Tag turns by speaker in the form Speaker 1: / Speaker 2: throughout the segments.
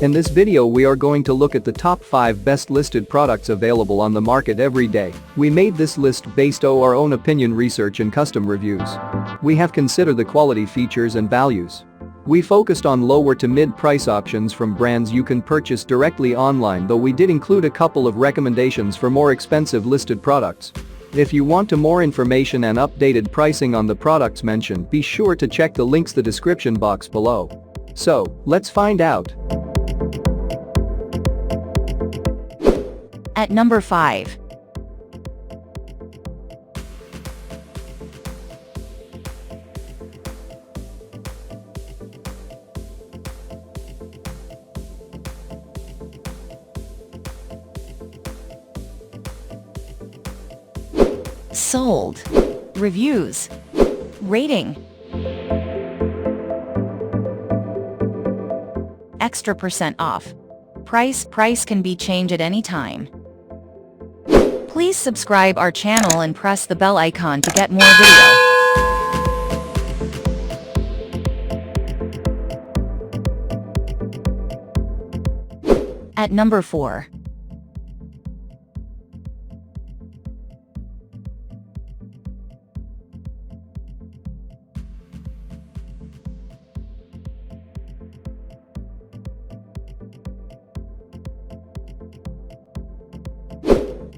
Speaker 1: In this video we are going to look at the top 5 best listed products available on the market every day. We made this list based on our own opinion, research and custom reviews. We have considered the quality, features and values. We focused on lower to mid price options from brands you can purchase directly online, though we did include a couple of recommendations for more expensive listed products. If you want more information and updated pricing on the products mentioned, be sure to check the links in the description box below. So, let's find out.
Speaker 2: At number 5. Sold. Reviews. Rating. Extra % off. Price can be changed at any time. Please subscribe our channel and press the bell icon to get more video. At number 4.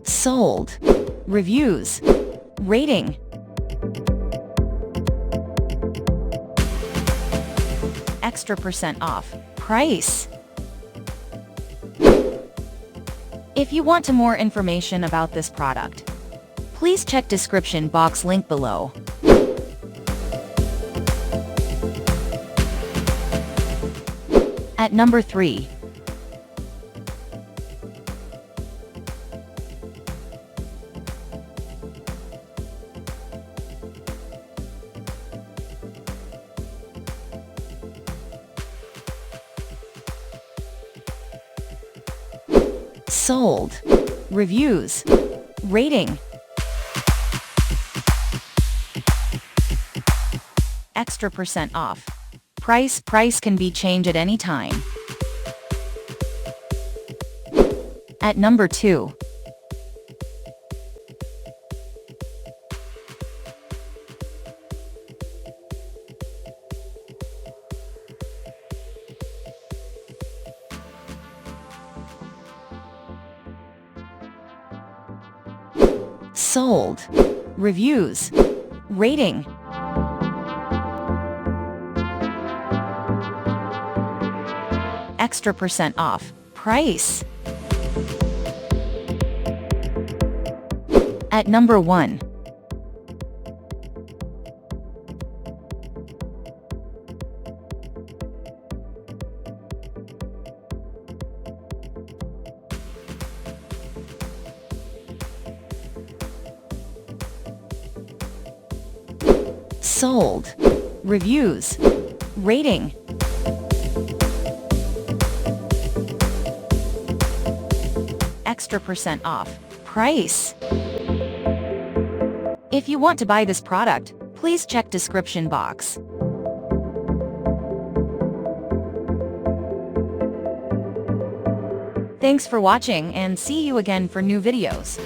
Speaker 2: Sold. Reviews. Rating. Extra % off. Price. If you want more information about this product, please check description box link below. At number 3. Sold. Reviews. Rating. Extra % off. Price can be changed at any time. At number 2. Sold. Reviews. Rating. Extra % off. Price. At number 1. Sold. Reviews. Rating. Extra % off. Price. If you want to buy this product, please check description box. Thanks for watching and see you again for new videos.